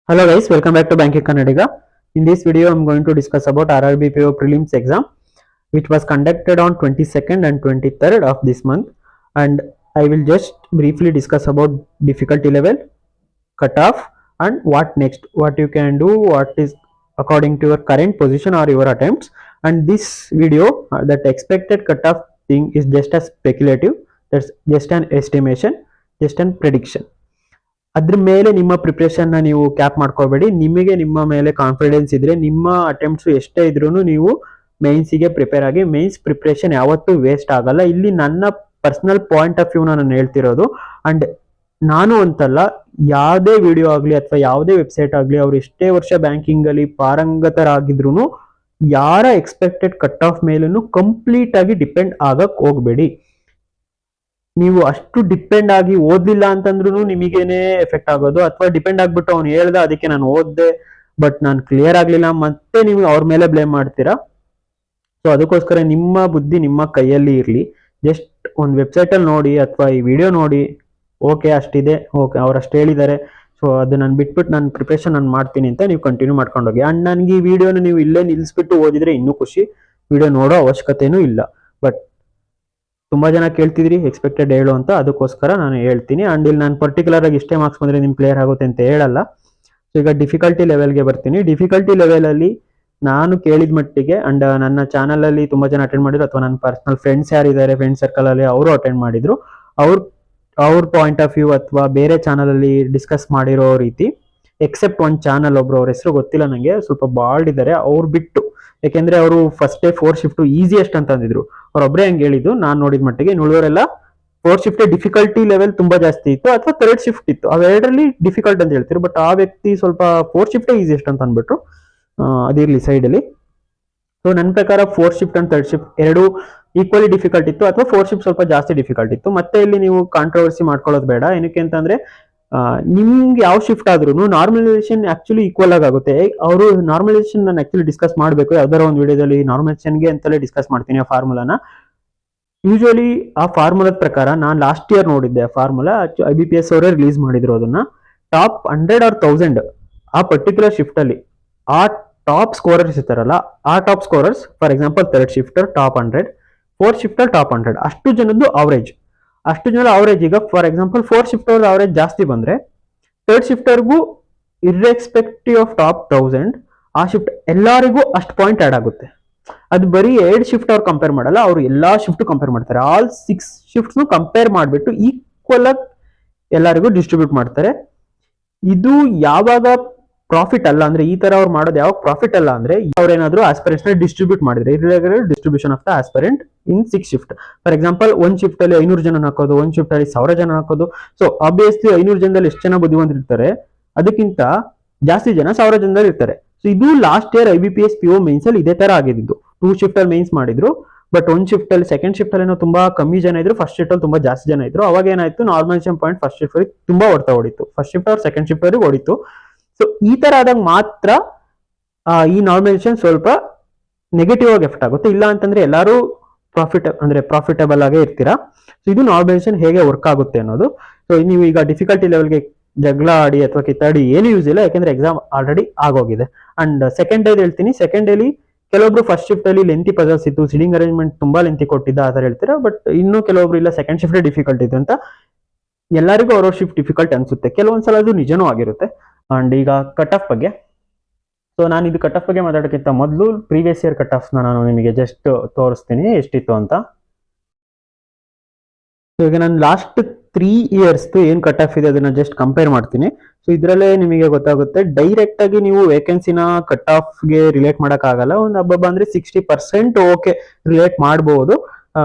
Hello guys, welcome back to Banking Kannadiga. In this video, I'm going to discuss about RRBPO prelims exam, which was conducted on 22nd and 23rd of this month. And I will just briefly discuss about difficulty level, cutoff, and what next, what you can do, what is according to your current position or your attempts. And this video, that expected cutoff thing is just a speculative, that's just an estimation, just an prediction. ಅದ್ರ ಮೇಲೆ ನಿಮ್ಮ preparation ನೀವು cap ಮಾಡ್ಕೋಬೇಡಿ. ನಿಮಗೆ ನಿಮ್ಮ ಮೇಲೆ confidence ಇದ್ರೆ ನಿಮ್ಮ ಅಟೆಂಪ್ಟ್ಸ್ ಎಷ್ಟೇ ಇದ್ರೂ ನೀವು ಮೇನ್ಸಿಗೆ ಪ್ರಿಪೇರ್ ಆಗಿ. ಮೇನ್ಸ್ ಪ್ರಿಪ್ರೇಷನ್ ಯಾವತ್ತೂ ವೇಸ್ಟ್ ಆಗಲ್ಲ. ಇಲ್ಲಿ ನನ್ನ ಪರ್ಸನಲ್ ಪಾಯಿಂಟ್ ಆಫ್ ವ್ಯೂ ನಾನು ಹೇಳ್ತಿರೋದು. ಅಂಡ್ ನಾನು ಅಂತಲ್ಲ, ಯಾವುದೇ ವಿಡಿಯೋ ಆಗಲಿ ಅಥವಾ ಯಾವುದೇ ವೆಬ್ಸೈಟ್ ಆಗಲಿ, ಅವ್ರು ಎಷ್ಟೇ ವರ್ಷ ಬ್ಯಾಂಕಿಂಗ್ ಅಲ್ಲಿ ಪಾರಂಗತರಾಗಿದ್ರು ಯಾರ ಎಕ್ಸ್ಪೆಕ್ಟೆಡ್ ಕಟ್ ಆಫ್ ಮೇಲೂ ಕಂಪ್ಲೀಟ್ ಆಗಿ ಡಿಪೆಂಡ್ ಆಗಕ್ ಹೋಗ್ಬೇಡಿ. ನೀವು ಅಷ್ಟು ಡಿಪೆಂಡ್ ಆಗಿ ಓದ್ಲಿಲ್ಲ ಅಂತಂದ್ರೂ ನಿಮಗೇನೆ ಎಫೆಕ್ಟ್ ಆಗೋದು, ಅಥವಾ ಡಿಪೆಂಡ್ ಆಗ್ಬಿಟ್ಟು ಅವ್ನು ಹೇಳ್ದ ಅದಕ್ಕೆ ನಾನು ಓದ್ದೆ ಬಟ್ ನಾನು ಕ್ಲಿಯರ್ ಆಗ್ಲಿಲ್ಲ, ಮತ್ತೆ ನೀವು ಅವ್ರ ಮೇಲೆ ಬ್ಲೇಮ್ ಮಾಡ್ತೀರಾ. ಸೊ ಅದಕ್ಕೋಸ್ಕರ ನಿಮ್ಮ ಬುದ್ಧಿ ನಿಮ್ಮ ಕೈಯಲ್ಲಿ ಇರಲಿ. ಜಸ್ಟ್ ಒಂದು ವೆಬ್ಸೈಟ್ ಅಲ್ಲಿ ನೋಡಿ ಅಥವಾ ಈ ವಿಡಿಯೋ ನೋಡಿ, ಓಕೆ ಅಷ್ಟಿದೆ, ಓಕೆ ಅವ್ರು ಅಷ್ಟು ಹೇಳಿದ್ದಾರೆ, ಸೊ ಅದು ನಾನು ಬಿಟ್ಬಿಟ್ಟು ನಾನು ಪ್ರಿಪ್ರೇಷನ್ ನಾನು ಮಾಡ್ತೀನಿ ಅಂತ ನೀವು ಕಂಟಿನ್ಯೂ ಮಾಡ್ಕೊಂಡು ಹೋಗಿ. ಅಂಡ್ ನನಗೆ ಈ ವಿಡಿಯೋನ ನೀವು ಇಲ್ಲೇ ನಿಲ್ಲಿಸ್ಬಿಟ್ಟು ಓದಿದ್ರೆ ಇನ್ನೂ ಖುಷಿ. ವಿಡಿಯೋ ನೋಡೋ ಅವಶ್ಯಕತೆನೂ ಇಲ್ಲ. ಬಟ್ ತುಂಬಾ ಜನ ಕೇಳ್ತಿದ್ರಿ ಎಕ್ಸ್ಪೆಕ್ಟೆಡ್ ಹೇಳು ಅಂತ, ಅದಕ್ಕೋಸ್ಕರ ನಾನು ಹೇಳ್ತೀನಿ. ಅಂಡ್ ಇಲ್ಲಿ ನಾನು ಪರ್ಟಿಕ್ಯುಲರ್ ಆಗಿ ಇಷ್ಟೇ ಮಾರ್ಕ್ಸ್ ಬಂದ್ರೆ ನಿಮ್ ಕ್ಲಿಯರ್ ಆಗುತ್ತೆ ಅಂತ ಹೇಳಲ್ಲ. ಸೊ ಈಗ ಡಿಫಿಕಲ್ಟಿ ಲೆವೆಲ್ಗೆ ಬರ್ತೀನಿ. ಡಿಫಿಕಲ್ಟಿ ಲೆವೆಲ್ ಅಲ್ಲಿ ನಾನು ಕೇಳಿದ ಮಟ್ಟಿಗೆ ಅಂಡ್ ನನ್ನ ಚಾನಲ್ ಅಲ್ಲಿ ತುಂಬಾ ಜನ ಅಟೆಂಡ್ ಮಾಡಿದ್ರು, ಅಥವಾ ನನ್ನ ಪರ್ಸನಲ್ ಫ್ರೆಂಡ್ಸ್ ಯಾರಿದ್ದಾರೆ ಫ್ರೆಂಡ್ ಸರ್ಕಲ್ ಅಲ್ಲಿ ಅವರು ಅಟೆಂಡ್ ಮಾಡಿದ್ರು, ಅವ್ರ ಪಾಯಿಂಟ್ ಆಫ್ ವ್ಯೂ ಅಥವಾ ಬೇರೆ ಚಾನಲ್ ಅಲ್ಲಿ ಡಿಸ್ಕಸ್ ಮಾಡಿರೋ ರೀತಿ, ಎಕ್ಸೆಪ್ಟ್ ಒಂದು ಚಾನಲ್ ಒಬ್ರು, ಅವ್ರ ಹೆಸರು ಗೊತ್ತಿಲ್ಲ ನಂಗೆ, ಸ್ವಲ್ಪ ಬಾಲ್ಡ್ ಇದ್ದಾರೆ, ಅವ್ರು ಬಿಟ್ಟು. ಯಾಕೆಂದ್ರೆ ಅವರು ಫಸ್ಟ್ ಡೇ 4 ಶಿಫ್ಟ್ ಈಸಿಯೆಸ್ಟ್ ಅಂತ ಅಂದಿದ್ರು, ಅವ್ರೊಬ್ರೆ ಹಂಗೆ ಹೇಳಿದ್ದು. ನಾನು ನೋಡಿದ ಮಟ್ಟಿಗೆ ಉಳಿದವರೆಲ್ಲ 4 ಶಿಫ್ಟ್ ಡಿಫಿಕಲ್ಟಿ ಲೆವೆಲ್ ತುಂಬಾ ಜಾಸ್ತಿ ಇತ್ತು, ಅಥವಾ 3rd ಶಿಫ್ಟ್ ಇತ್ತು, ಅವೆರಡರಲ್ಲಿ ಡಿಫಿಕಲ್ಟ್ ಅಂತ ಹೇಳ್ತಿರು. ಬಟ್ ಆ ವ್ಯಕ್ತಿ ಸ್ವಲ್ಪ 4 ಶಿಫ್ಟ್ ಈಸಿಯೆಸ್ಟ್ ಅಂತ ಅಂದ್ಬಿಟ್ರು. ಅದಿರ್ಲಿ ಸೈಡ್ ಅಲ್ಲಿ. ಸೊ ನನ್ನ ಪ್ರಕಾರ 4 ಶಿಫ್ಟ್ ಅಂಡ್ 3rd ಶಿಫ್ಟ್ ಎರಡು ಈಕ್ವಲಿ ಡಿಫಿಕಲ್ಟ್ ಇತ್ತು, ಅಥವಾ 4 ಶಿಫ್ಟ್ ಸ್ವಲ್ಪ ಜಾಸ್ತಿ ಡಿಫಿಕಲ್ಟ್ ಇತ್ತು. ಮತ್ತೆ ಇಲ್ಲಿ ನೀವು ಕಾಂಟ್ರವರ್ಸಿ ಮಾಡ್ಕೊಳ್ಳೋದು ಬೇಡ. ಏನಕ್ಕೆ ಅಂತಂದ್ರೆ ನಿಮ್ಗೆ ಯಾವ ಶಿಫ್ಟ್ ಆದ್ರೂ ನಾರ್ಮಲೈಸೇಷನ್ ಆಕ್ಚುಲಿ ಈಕ್ವಲ್ ಆಗುತ್ತೆ. ಅವರು ನಾರ್ಮಲೈಸೇಷನ್ ನಾನು ಆಕ್ಚುಲಿ ಡಿಸ್ಕಸ್ ಮಾಡಬೇಕು ಯಾವ್ದಾರ ಒಂದು ವಿಡಿಯೋದಲ್ಲಿ, ನಾರ್ಮಲೈಸೇಷನ್ಗೆ ಅಂತಲೇ ಡಿಸ್ಕಸ್ ಮಾಡ್ತೀನಿ ಆ ಫಾರ್ಮುಲಾನ. ಯೂಶುವಲಿ ಆ ಫಾರ್ಮುಲಾದ ಪ್ರಕಾರ ನಾನು ಲಾಸ್ಟ್ ಇಯರ್ ನೋಡಿದ್ದೆ. ಆ ಫಾರ್ಮುಲಾ IBPS ಅವರೇ ರಿಲೀಸ್ ಮಾಡಿದ್ರು ಅದನ್ನ. ಟಾಪ್ 100 or 1000 ಆ ಪರ್ಟಿಕ್ಯುಲರ್ ಶಿಫ್ಟ್ ಅಲ್ಲಿ ಆ ಟಾಪ್ ಸ್ಕೋರರ್ಸ್ ಇರ್ತಾರಲ್ಲ, ಆ top scorers, for example 3rd shifter top 100, 4th shifter top 100, ಅಷ್ಟು ಜನದ್ದು ಅವರೇಜ್. ಅಷ್ಟು ಜನ ಅವರೇಜ್. ಈಗ for example 4th shifter average ಜಾಸ್ತಿ ಬಂದ್ರೆ 3rd ಶಿಫ್ಟರ್ಗೂ ಇರ್ರೆಸ್ಪೆಕ್ಟಿವ್ ಆಫ್ ಟಾಪ್ 1000 ಆ ಶಿಫ್ಟ್ ಎಲ್ಲರಿಗೂ ಅಷ್ಟು ಪಾಯಿಂಟ್ ಆಡ್ ಆಗುತ್ತೆ. ಅದು ಬರೀ 2 ಶಿಫ್ಟ್ ಅವ್ರು ಕಂಪೇರ್ ಮಾಡಲ್ಲ, ಅವ್ರು ಎಲ್ಲಾ ಶಿಫ್ಟ್ ಕಂಪೇರ್ ಮಾಡ್ತಾರೆ. ಆಲ್ 6 ಶಿಫ್ಟ್ಸ್ ಕಂಪೇರ್ ಮಾಡಿಬಿಟ್ಟು ಈಕ್ವಲ್ ಆಗಿ ಎಲ್ಲರಿಗೂ ಡಿಸ್ಟ್ರಿಬ್ಯೂಟ್ ಮಾಡ್ತಾರೆ. ಇದು ಯಾವಾಗ ಪ್ರಾಫಿಟ್ ಅಲ್ಲ ಅಂದ್ರೆ, ಈ ತರ ಅವ್ರು ಮಾಡೋದು ಯಾವಾಗ ಪ್ರಾಫಿಟ್ ಅಲ್ಲ ಅಂದ್ರೆ, ಅವ್ರೇನಾದ್ರು ಆಸ್ಪಿರೆಂಟ್ಸ್ ಡಿಸ್ಟ್ರಿಬ್ಯೂಟ್ ಮಾಡಿದ್ರೆ, irregular distribution of the aspirant in 6 shift. For example ಒಂದ್ ಶಿಫ್ಟ್ ಅಲ್ಲಿ 500 ಜನ ಹಾಕೋದು, ಒಂದ್ ಶಿಫ್ಟ್ ಅಲ್ಲಿ 1000 ಜನ ಹಾಕೋದು. ಸೊ ಆಬ್ವಿಯಸ್ಲಿ 500 ಜನದಲ್ಲಿ ಎಷ್ಟು ಜನ ಬುದ್ಧಿವಂತರಿರ್ತಾರೆ, ಅದಕ್ಕಿಂತ ಜಾಸ್ತಿ ಜನ 1000 ಜನದಲ್ಲಿ ಇರ್ತಾರೆ. ಸೊ ಇದು last year IBPS PO mains ಅಲ್ಲಿ ಇದೇ ತರ ಆಗಿದ್ದು. 2 ಶಿಫ್ಟ್ ಅಲ್ಲಿ ಮೇನ್ಸ್ ಮಾಡಿದ್ರು, ಬಟ್ ಒಂದ್ ಶಿಫ್ಟ್ ಅಲ್ಲಿ ಸೆಕೆಂಡ್ ಶಿಫ್ಟ್ ಅಲ್ಲಿ ತುಂಬಾ ಕಮ್ಮಿ ಜನ ಇದ್ರು, ಫಸ್ಟ್ ಶಿಫ್ಟ್ ಅಲ್ಲಿ ತುಂಬಾ ಜಾಸ್ತಿ ಜನ ಇದ್ರು. ಅವಾಗ ಏನಾಯ್ತು, ನಾರ್ಮಲೈಸೇಷನ್ ಪಾಯಿಂಟ್ ಫಸ್ಟ್ ಶಿಫ್ಟ್ ಅಲ್ಲಿ ತುಂಬಾ ಹೊಡಿತು, ಫಸ್ಟ್ ಶಿಫ್ಟ್ ಅವ್ರು ಸೆಕೆಂಡ್ ಶಿಫ್ಟ್ ಅವ್ರಿಗೆ ಹೊಡಿತು. ಸೊ ಈ ತರ ಆದಾಗ ಮಾತ್ರ ಈ ನಾರ್ಮಲೈಸೇಷನ್ ಸ್ವಲ್ಪ ನೆಗೆಟಿವ್ ಆಗಿ ಎಫೆಕ್ಟ್ ಆಗುತ್ತೆ. ಇಲ್ಲ ಅಂತಂದ್ರೆ ಎಲ್ಲರೂ ಪ್ರಾಫಿಟಬಲ್ ಆಗೇ ಇರ್ತೀರಾ. ಸೊ ಇದು ನಾರ್ಮಲೈಸೇಷನ್ ಹೇಗೆ ವರ್ಕ್ ಆಗುತ್ತೆ ಅನ್ನೋದು. ಸೊ ನೀವು ಈಗ ಡಿಫಿಕಲ್ಟಿ ಲೆವೆಲ್ಗೆ ಜಗಳ ಆಡಿ ಅಥವಾ ಕಿತ್ತಾಡಿ ಏನು ಯೂಸ್ ಇಲ್ಲ, ಯಾಕಂದ್ರೆ ಎಕ್ಸಾಮ್ ಆಲ್ರೆಡಿ ಆಗೋಗಿದೆ. ಅಂಡ್ ಸೆಕೆಂಡ್ ಡೇ ಹೇಳ್ತೀನಿ. ಸೆಕೆಂಡ್ ಡೇಲಿ ಕೆಲವೊಬ್ರು ಫಸ್ಟ್ ಶಿಫ್ಟ್ ಅಲ್ಲಿ ಲೆಂತಿ ಪಜಲ್ಸ್ ಇತ್ತು, ಸಿಟಿಂಗ್ ಅರೇಂಜ್ಮೆಂಟ್ ತುಂಬಾ ಲೆಂತಿ ಕೊಟ್ಟಿದ್ದ ಆ ತರ ಹೇಳ್ತೀರಾ. ಬಟ್ ಇನ್ನು ಕೆಲವೊಬ್ರು ಇಲ್ಲ ಸೆಕೆಂಡ್ ಶಿಫ್ಟ್ ಡಿಫಿಕಲ್ಟ್ ಇದೆ ಅಂತ. ಎಲ್ಲರಿಗೂ ಅವ್ರ ಶಿಫ್ಟ್ ಡಿಫಿಕಲ್ಟ್ ಅನ್ಸುತ್ತೆ, ಕೆಲವೊಂದ್ಸಲ ಅದು ನಿಜನೂ ಆಗಿರುತ್ತೆ. ಅಂಡ್ ಈಗ ಕಟ್ ಆಫ್ ಬಗ್ಗೆ, ಸೊ ನಾನು ಇದು ಕಟ್ ಆಫ್ ಬಗ್ಗೆ ಮಾತಾಡೋಕ್ಕಿಂತ ಮೊದಲು ಪ್ರೀವಿಯಸ್ ಇಯರ್ ಕಟ್ ಆಫ್ ನಾನು ನಿಮಗೆ ಜಸ್ಟ್ ತೋರಿಸ್ತೀನಿ ಎಷ್ಟಿತ್ತು ಅಂತ. ಸೊ ಈಗ ನಾನು ಲಾಸ್ಟ್ 3 years ಏನ್ ಕಟ್ ಆಫ್ ಇದೆ ಅದನ್ನ ಜಸ್ಟ್ ಕಂಪೇರ್ ಮಾಡ್ತೀನಿ. ಸೊ ಇದ್ರಲ್ಲೇ ನಿಮಗೆ ಗೊತ್ತಾಗುತ್ತೆ, ಡೈರೆಕ್ಟ್ ಆಗಿ ನೀವು ವೇಕೆನ್ಸಿನ ಕಟ್ ಆಫ್ಗೆ ರಿಲೇಟ್ ಮಾಡಕ್ ಆಗಲ್ಲ. ಒಂದು ಹಬ್ಬ ಅಂದ್ರೆ 60% ಓಕೆ ರಿಲೇಟ್ ಮಾಡಬಹುದು.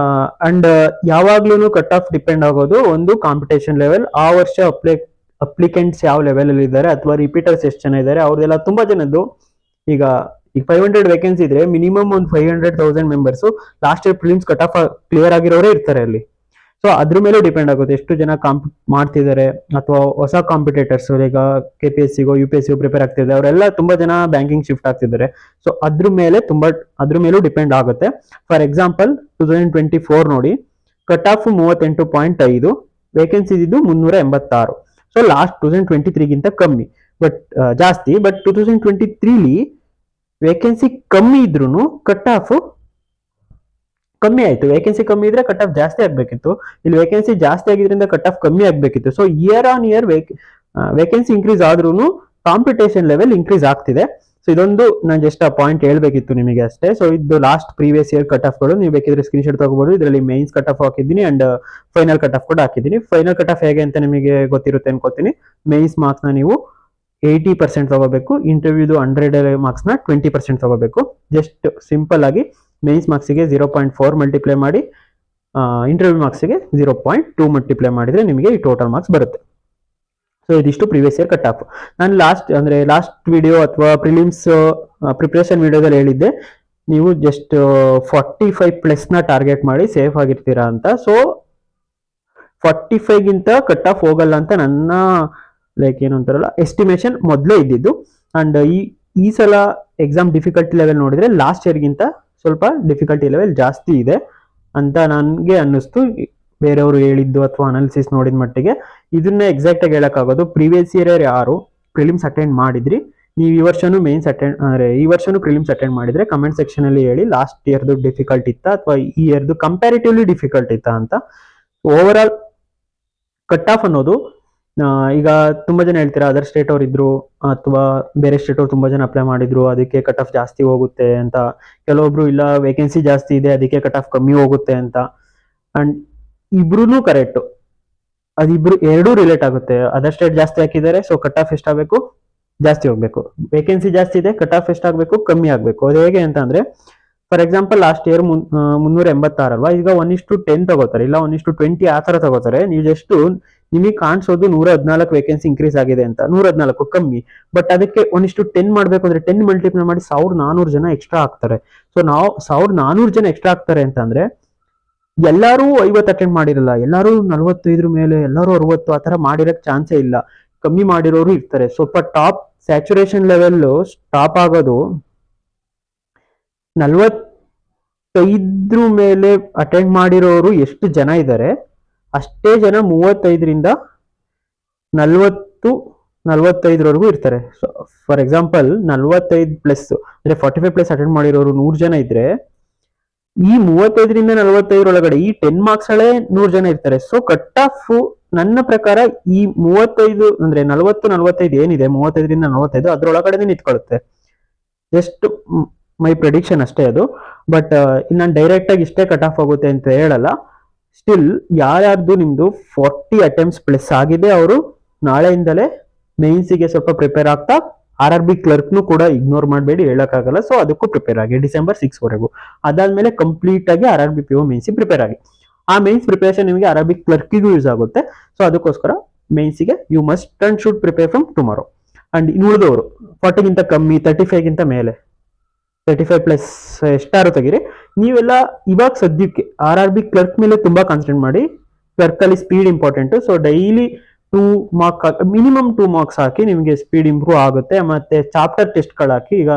ಅಂಡ್ ಯಾವಾಗ್ಲೂ ಕಟ್ ಆಫ್ ಡಿಪೆಂಡ್ ಆಗೋದು ಒಂದು ಕಾಂಪಿಟೇಷನ್ ಲೆವೆಲ್, ಆ ವರ್ಷ ಅಪ್ಲಿಕೆಂಟ್ಸ್ ಯಾವ ಲೆವೆಲ್ ಅಲ್ಲಿ ಇದ್ದಾರೆ, ಅಥವಾ ರಿಪೀಟರ್ಸ್ ಎಷ್ಟು ಜನ ಇದ್ದಾರೆ, ಅವ್ರದೆಲ್ಲ ತುಂಬಾ ಜನದ್ದು. ಈಗ 500 ವೇಕೆನ್ಸಿ ಇದ್ರೆ ಮಿನಿಮಮ್ ಒಂದು 500,000 members last year prelims cut off clear ಆಗಿರೋರೇ ಇರ್ತಾರೆ ಅಲ್ಲಿ. ಸೊ ಅದ್ರ ಮೇಲೆ ಡಿಪೆಂಡ್ ಆಗುತ್ತೆ ಎಷ್ಟು ಜನ ಮಾಡ್ತಿದ್ದಾರೆ, ಅಥವಾ ಹೊಸ ಕಾಂಪಿಟೇಟರ್ಸ್ ಈಗ KPSCಗೋ UPSCಗೋ ಪ್ರಿಪೇರ್ ಆಗ್ತಿದ್ದಾರೆ, ಅವರೆಲ್ಲ ತುಂಬಾ ಜನ ಬ್ಯಾಂಕಿಂಗ್ ಶಿಫ್ಟ್ ಆಗ್ತಿದ್ದಾರೆ. ಸೊ ಅದ್ರ ಮೇಲೂ ಡಿಪೆಂಡ್ ಆಗುತ್ತೆ. ಫಾರ್ ಎಕ್ಸಾಂಪಲ್ 2024 ನೋಡಿ, ಕಟ್ ಆಫ್ 38.5, ವೇಕೆನ್ಸಿ ಇದ್ದು 386. ಸೊ ಲಾಸ್ಟ್ 2023 ಗಿಂತ ಕಮ್ಮಿ. ಬಟ್ ಜಾಸ್ತಿ. ಬಟ್ 2023ಲಿ ವೇಕೆನ್ಸಿ ಕಮ್ಮಿ ಇದ್ರೂ ಕಟ್ ಆಫ್ ಕಮ್ಮಿ ಆಯ್ತು. ವೇಕೆನ್ಸಿ ಕಮ್ಮಿ ಇದ್ರೆ ಕಟ್ ಆಫ್ ಜಾಸ್ತಿ ಆಗ್ಬೇಕಿತ್ತು. ಇಲ್ಲಿ ವೇಕೆನ್ಸಿ ಜಾಸ್ತಿ ಆಗಿದ್ರಿಂದ ಕಟ್ ಆಫ್ ಕಮ್ಮಿ ಆಗ್ಬೇಕಿತ್ತು. So year on year vacancy increase ಆದ್ರೂ ಕಾಂಪಿಟೇಷನ್ ಲೆವೆಲ್ ಇನ್ಕ್ರೀಸ್ ಆಗ್ತಿದೆ. ಸೊ ಇದೊಂದು ನಾನು ಜಸ್ಟ್ ಆ ಪಾಯಿಂಟ್ ಹೇಳ್ಬೇಕಿತ್ತು ನಿಮಗೆ ಅಷ್ಟೇ. ಸೊ ಇದು last previous year cut off ಗಳು, ನೀವು ಬೇಕಿದ್ರೆ ಸ್ಕ್ರೀನ್ ಶಾಟ್ ತಗೋಬಹುದು. ಇದರಲ್ಲಿ ಮೈನ್ಸ್ ಕಟ್ ಆಫ್ ಹಾಕಿದ್ದೀನಿ ಅಂಡ್ ಫೈನಲ್ ಕಟ್ ಆಫ್ ಕೂಡ ಹಾಕಿದ್ದೀನಿ. ಫೈನಲ್ ಕಟ್ ಆಫ್ ಹೇಗೆ ಅಂತ ನಿಮಗೆ ಗೊತ್ತಿರುತ್ತೆ ಅನ್ಕೋತೀನಿ. ಮೈನ್ಸ್ ಮಾರ್ಕ್ಸ್ ನ ನೀವು 80% ತಗೋಬೇಕು, ಇಂಟರ್ವ್ಯೂದು 100 ಮಾರ್ಕ್ಸ್ ನ 20% ತಗೋಬೇಕು. ಜಸ್ಟ್ ಸಿಂಪಲ್ ಆಗಿ ಮೈನ್ಸ್ ಮಾರ್ಕ್ಸಿಗೆ 0.4 ಮಲ್ಟಿಪ್ಲೈ ಮಾಡಿ, ಇಂಟರ್ವ್ಯೂ ಮಾರ್ಕ್ಸಿಗೆ 0.2 ಮಲ್ಟಿಪ್ಲೈ ಮಾಡಿದ್ರೆ ನಿಮಗೆ ಈ ಟೋಟಲ್ ಮಾರ್ಕ್ಸ್ ಬರುತ್ತೆ. ಸೊ ಇದಿಷ್ಟು ಪ್ರೀವಿಯಸ್ ಇಯರ್ ಕಟ್ ಆಫ್. ನಾನು ಲಾಸ್ಟ್ ವಿಡಿಯೋ ಅಥವಾ ಪ್ರಿಲಿಮ್ಸ್ ಪ್ರಿಪರೇಷನ್ ವಿಡಿಯೋದಲ್ಲಿ ಹೇಳಿದ್ದೆ ನೀವು ಜಸ್ಟ್ 45+ ನ ಟಾರ್ಗೆಟ್ ಮಾಡಿ ಸೇಫ್ ಆಗಿರ್ತೀರಾ ಅಂತ. ಸೊ 45 ಗಿಂತ ಕಟ್ ಆಫ್ ಹೋಗಲ್ಲ ಅಂತ ನನ್ನ ಲೈಕ್ ಏನು ಅಂತಾರಲ್ಲ ಎಸ್ಟಿಮೇಷನ್ ಮೊದಲೇ ಇದ್ದಿದ್ದು. ಅಂಡ್ ಈ ಸಲ ಎಕ್ಸಾಮ್ ಡಿಫಿಕಲ್ಟಿ ಲೆವೆಲ್ ನೋಡಿದ್ರೆ ಲಾಸ್ಟ್ ಇಯರ್ಗಿಂತ ಸ್ವಲ್ಪ ಡಿಫಿಕಲ್ಟಿ ಲೆವೆಲ್ ಜಾಸ್ತಿ ಇದೆ ಅಂತ ನನಗೆ ಅನ್ನಿಸ್ತು, ಬೇರೆಯವರು ಹೇಳಿದ್ದು ಅಥವಾ ಅನಾಲಿಸಿಸ್ ನೋಡಿದ ಮಟ್ಟಿಗೆ. ಇದನ್ನ ಎಕ್ಸಾಕ್ಟ್ ಆಗಿ ಹೇಳಕ್ಕಾಗೋದು ಪ್ರೀವಿಯಸ್ ಇಯರ್ ಯಾರು ಪ್ರಿಲಿಮ್ಸ್ ಅಟೆಂಡ್ ಮಾಡಿದ್ರಿ, ನೀವು ಈ ವರ್ಷನೂ ಮೇನ್ಸ್ ಅಟೆಂಡ್ ಅಂದ್ರೆ ಈ ವರ್ಷನೂ ಪ್ರಿಲಿಮ್ಸ್ ಅಟೆಂಡ್ ಮಾಡಿದ್ರೆ ಕಮೆಂಟ್ ಸೆಕ್ಷನ್ ಅಲ್ಲಿ ಹೇಳಿ ಲಾಸ್ಟ್ ಇಯರ್ದು ಡಿಫಿಕಲ್ಟ್ ಇತ್ತಾ ಅಥವಾ ಈ ಇಯರ್ದು ಕಂಪ್ಯಾರಿಟಿವ್ಲಿ ಡಿಫಿಕಲ್ಟ್ ಇತ್ತಾ ಅಂತ. ಓವರ್ ಆಲ್ ಕಟ್ ಆಫ್ ಅನ್ನೋದು ಈಗ ತುಂಬಾ ಜನ ಹೇಳ್ತೀರಾ ಅದರ್ ಸ್ಟೇಟ್ ಅವ್ರು ಇದ್ರು ಅಥವಾ ಬೇರೆ ಸ್ಟೇಟ್ ಅವ್ರು ತುಂಬಾ ಜನ ಅಪ್ಲೈ ಮಾಡಿದ್ರು ಅದಕ್ಕೆ ಕಟ್ ಆಫ್ ಜಾಸ್ತಿ ಹೋಗುತ್ತೆ ಅಂತ. ಕೆಲವೊಬ್ರು ಇಲ್ಲ ವೇಕೆನ್ಸಿ ಜಾಸ್ತಿ ಇದೆ ಅದಕ್ಕೆ ಕಟ್ ಆಫ್ ಕಮ್ಮಿ ಹೋಗುತ್ತೆ ಅಂತ. ಅಂಡ್ ಇಬ್ರು ಕರೆಕ್ಟ್, ಅದಿಬ್ರು ಎರಡೂ ರಿಲೇಟ್ ಆಗುತ್ತೆ. ಅದರ್ ಸ್ಟೇಟ್ ಜಾಸ್ತಿ ಹಾಕಿದ್ದಾರೆ, ಸೊ ಕಟ್ ಆಫ್ ಎಷ್ಟಾಗಬೇಕು, ಜಾಸ್ತಿ ಹೋಗ್ಬೇಕು. ವೇಕೆನ್ಸಿ ಜಾಸ್ತಿ ಇದೆ, ಕಟ್ ಆಫ್ ಎಷ್ಟಾಗಬೇಕು, ಕಮ್ಮಿ ಆಗ್ಬೇಕು. ಅದು ಹೇಗೆ ಅಂತ ಅಂದ್ರೆ ಫಾರ್ ಎಕ್ಸಾಂಪಲ್ ಲಾಸ್ಟ್ ಇಯರ್ 386 ಅಲ್ವಾ, ಈಗ 1:10 ತಗೋತಾರೆ, ಇಲ್ಲ 1:20 ಆ ತರ ತಗೋತಾರೆ. ನೀವು ಜಸ್ಟ್ ನಿಮಗೆ ಕಾಣಿಸೋದು 114 ವೇಕೆನ್ಸಿ ಇನ್ಕ್ರೀಸ್ ಆಗಿದೆ ಅಂತ, 114 ಕಮ್ಮಿ. ಬಟ್ ಅದಕ್ಕೆ 1:10 ಮಾಡ್ಬೇಕು ಅಂದ್ರೆ 10 ಮಲ್ಟಿಪ್ಲೈ ಮಾಡಿ 1400 ಜನ ಎಕ್ಸ್ಟ್ರಾ ಆಗ್ತಾರೆ. ಸೊ ನಾವು 1400 ಜನ ಎಕ್ಸ್ಟ್ರಾ ಆಗ್ತಾರೆ ಅಂತ ಅಂದ್ರೆ ಎಲ್ಲರೂ 50 ಅಟೆಂಡ್ ಮಾಡಿರಲ್ಲ, ಎಲ್ಲರೂ 45 ಮೇಲೆ, ಎಲ್ಲರೂ 60 ಆ ತರ ಮಾಡಿರಕ್ ಚಾನ್ಸೇ ಇಲ್ಲ. ಕಮ್ಮಿ ಮಾಡಿರೋರು ಇರ್ತಾರೆ. ಸ್ವಲ್ಪ ಟಾಪ್ ಸ್ಯಾಚುರೇಷನ್ ಲೆವೆಲ್ ಸ್ಟಾಪ್ ಆಗೋದು 45 ಮೇಲೆ ಅಟೆಂಡ್ ಮಾಡಿರೋರು ಎಷ್ಟು ಜನ ಇದ್ದಾರೆ ಅಷ್ಟೇ ಜನ 35ರಿಂದ 40-45 ಇರ್ತಾರೆ. ಫಾರ್ ಎಕ್ಸಾಂಪಲ್ 45+ ಅಂದ್ರೆ 45+ ಅಟೆಂಡ್ ಮಾಡಿರೋರು 100 ಜನ ಇದ್ರೆ ಈ 35ರಿಂದ 45 ಒಳಗಡೆ ಈ 10 ಮಾರ್ಕ್ಸ್ ಗಳೇ 100 ಜನ ಇರ್ತಾರೆ. ಸೊ ಕಟ್ ಆಫ್ ನನ್ನ ಪ್ರಕಾರ ಈ 35 ಅಂದ್ರೆ 40-45 ಏನಿದೆ 35ರಿಂದ 45 ಅದ್ರೊಳಗಡೆ ನಿಂತ್ಕೊಳ್ಳುತ್ತೆ. ಜಸ್ಟ್ ಮೈ ಪ್ರೆಡಿಕ್ಷನ್ ಅಷ್ಟೇ ಅದು. ಬಟ್ ನಾನು ಡೈರೆಕ್ಟ್ ಆಗಿ ಇಷ್ಟೇ ಕಟ್ ಆಫ್ ಆಗುತ್ತೆ ಅಂತ ಹೇಳಲ್ಲ. ಸ್ಟಿಲ್ ಯಾರ್ಯಾರ್ದು ನಿಮ್ದು 40 ಅಟೆಂಪ್ಟ್ಸ್ ಪ್ಲಸ್ ಆಗಿದೆ ಅವರು ನಾಳೆಯಿಂದಲೇ ಮೇನ್ಸಿಗೆ ಸ್ವಲ್ಪ ಪ್ರಿಪೇರ್ ಆಗ್ತಾ, RRB ಕ್ಲರ್ಕ್ನು ಕೂಡ ಇಗ್ನೋರ್ ಮಾಡಬೇಡಿ, ಹೇಳಕ್ಕಾಗಲ್ಲ. ಸೊ ಅದಕ್ಕೂ ಪ್ರಿಪೇರ್ ಆಗಿ December 6 ವರೆಗೂ. ಅದಾದ್ಮೇಲೆ ಕಂಪ್ಲೀಟ್ ಆಗಿ RRB PO ಮೇನ್ಸಿಗೆ ಪ್ರಿಪೇರ್ ಆಗಿ. ಆ ಮೇನ್ಸ್ ಪ್ರಿಪರೇಷನ್ ನಿಮಗೆ RRB ಕ್ಲರ್ಕಿಗೂ ಯೂಸ್ ಆಗುತ್ತೆ. ಸೊ ಅದಕ್ಕೋಸ್ಕರ ಮೇನ್ಸಿಗೆ you must and should prepare from tomorrow. And ಇನ್ನುಳಿದವರು 40 ಗಿಂತ ಕಮ್ಮಿ, 35 ಗಿಂತ ಮೇಲೆ, 35+ ಎಷ್ಟಾರು ತೆಗೀರಿ. ನೀವೆಲ್ಲ ಇವಾಗ ಸದ್ಯಕ್ಕೆ RRB ಕ್ಲರ್ಕ್ ಮೇಲೆ ತುಂಬಾ ಕಾನ್ಸಂಟ್ರೇಟ್ ಮಾಡಿ. ಕ್ಲರ್ಕ್ ಅಲ್ಲಿ speed important. So daily 2 mark minimum 2 marks ಹಾಕಿ, ನಿಮಗೆ ಸ್ಪೀಡ್ ಇಂಪ್ರೂವ್ ಆಗುತ್ತೆ. ಮತ್ತೆ ಚಾಪ್ಟರ್ ಟೆಸ್ಟ್ಗಳು ಹಾಕಿ. ಈಗ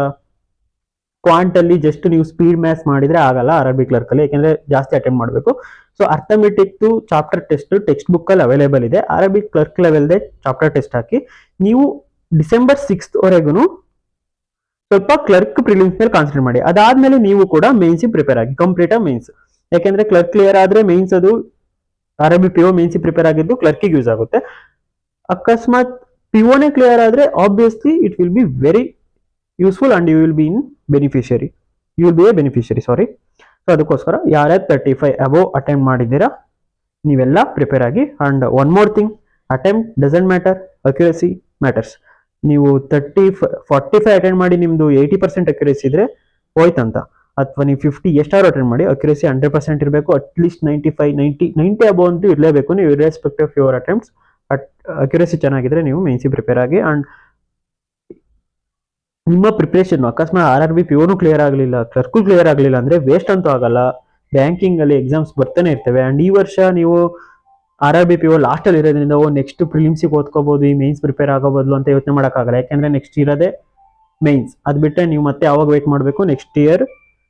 ಕ್ವಾಂಟ್ ಅಲ್ಲಿ ಜಸ್ಟ್ ನೀವು ಸ್ಪೀಡ್ ಮ್ಯಾಥ್ಸ್ ಮಾಡಿದ್ರೆ ಆಗಲ್ಲ RRB ಕ್ಲರ್ಕ್ ಅಲ್ಲಿ, ಯಾಕಂದ್ರೆ ಜಾಸ್ತಿ ಅಟೆಂಡ್ ಮಾಡಬೇಕು. So arithmetic chapter test text book ಅಲ್ಲಿ ಅವೈಲೇಬಲ್ ಇದೆ. RRB ಕ್ಲರ್ಕ್ ಲೆವೆಲ್ದೆ ಚಾಪ್ಟರ್ ಟೆಸ್ಟ್ ಹಾಕಿ. ನೀವು December 6 ವರೆಗೂ ಸ್ವಲ್ಪ ಕ್ಲರ್ಕ್ ಪ್ರಿಲಿಮ್ಸ್ ಮೇಲೆ ಕಾನ್ಸಂಟ್ರೇಟ್ ಮಾಡಿ. ಅದಾದ್ಮೇಲೆ ನೀವು ಕೂಡ ಮೇನ್ಸ್ ಪ್ರಿಪೇರ್ ಆಗಿ ಕಂಪ್ಲೀಟ್ ಮೇನ್ಸ್. ಯಾಕೆಂದ್ರೆ ಕ್ಲರ್ಕ್ ಕ್ಲಿಯರ್ ಆದ್ರೆ ಮೇನ್ಸ್ ಅದು RRB PO ಮೇನ್ಸ್ ಪ್ರಿಪೇರ್ ಆಗಿದ್ದು ಕ್ಲರ್ಕಿಗೆ ಯೂಸ್ ಆಗುತ್ತೆ. ಅಕಸ್ಮಾತ್ POನೇ ಕ್ಲಿಯರ್ ಆದ್ರೆ obviously it will be very useful and you will be a beneficiary. Sorry. So ಅದಕ್ಕೋಸ್ಕರ ಯಾರ್ಯಾರು 35 ಅಬೋವ್ ಅಟೆಂಡ್ ಮಾಡಿದ್ದೀರಾ ನೀವೆಲ್ಲ ಪ್ರಿಪೇರ್ ಆಗಿ. And one more thing, attempt doesn't matter, accuracy matters. ನೀವು 45 ಅಟೆಂಡ್ ಮಾಡಿ ನಿಮ್ದು 80% ಅಕ್ಯುರಸಿ ಇದ್ರೆ ಹೋಯ್ತಂತ, ಅಥವಾ ನೀವು 50 ಎಷ್ಟಾದ್ರು ಅಟೆಂಡ್ ಮಾಡಿ ಅಕ್ಯುರಸಿ 100% ಇರಬೇಕು. ಅಟ್ಲೀಸ್ಟ್ 90 ಅಬೋವ್ ಅಂತೂ ಇರಲೇಬೇಕು. ನೀವು irrespective of your attempts accuracy ಚೆನ್ನಾಗಿದ್ರೆ ನೀವು ಮೇನ್ಸಿ ಪ್ರಿಪೇರ್ ಆಗಿ. ಅಂಡ್ ನಿಮ್ಮ ಪ್ರಿಪರೇಷನ್ ಅಕಸ್ಮಾತ್ RRB POನು ಕ್ಲಿಯರ್ ಆಗಲಿಲ್ಲ, ಕ್ಲರ್ಕು ಕ್ಲಿಯರ್ ಆಗಲಿಲ್ಲ ಅಂದ್ರೆ ವೇಸ್ಟ್ ಅಂತೂ ಆಗಲ್ಲ. ಬ್ಯಾಂಕಿಂಗ್ ಅಲ್ಲಿ ಎಕ್ಸಾಮ್ಸ್ ಬರ್ತಾನೆ ಇರ್ತವೆ. ಅಂಡ್ ಈ ವರ್ಷ ನೀವು RRB PO ಲಾಸ್ಟ್ ಅಲ್ಲಿ ಇರೋದ್ರಿಂದ ನೆಕ್ಸ್ಟ್ ಪ್ರಿಲಿಮ್ಸಿಗೆ ಓದ್ಕೋಬಹುದು, ಈ ಮೇನ್ಸ್ ಪ್ರಿಪೇರ್ ಆಗೋಬದಲು ಅಂತ ಯೋಚನೆ ಮಾಡೋಕ್ಕಾಗಲ್ಲ. ಯಾಕಂದ್ರೆ ನೆಕ್ಸ್ಟ್ ಇರೋದೇ ಮೇನ್ಸ್. ಅದ್ ಬಿಟ್ಟರೆ ನೀವು ಮತ್ತೆ ಯಾವಾಗ ವೇಟ್ ಮಾಡಬೇಕು, next year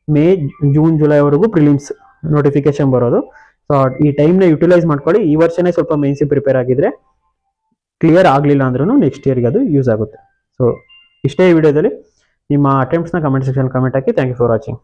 May, June, July ವರೆಗೂ ಪ್ರಿಲಿಮ್ಸ್ ನೋಟಿಫಿಕೇಶನ್ ಬರೋದು. ಸೊ ಈ ಟೈಮ್ನ ಯುಟಿಲೈಸ್ ಮಾಡ್ಕೊಳ್ಳಿ. ಈ ವರ್ಷನೇ ಸ್ವಲ್ಪ ಮೇನ್ಸಿಗೆ ಪ್ರಿಪೇರ್ ಆಗಿದ್ರೆ ಕ್ಲಿಯರ್ ಆಗಲಿಲ್ಲ ಅಂದ್ರೂ ನೆಕ್ಸ್ಟ್ ಇಯರ್ಗೆ ಅದು ಯೂಸ್ ಆಗುತ್ತೆ. ಸೊ ಇಷ್ಟೇ ಈ ವಿಡಿಯೋದಲ್ಲಿ. ನಿಮ್ಮ ಅಟೆಂಪ್ಟ್ಸ್ನ ಕಮೆಂಟ್ ಸೆಕ್ಷನ್ ಕಮೆಂಟ್ ಹಾಕಿ. Thank you for watching.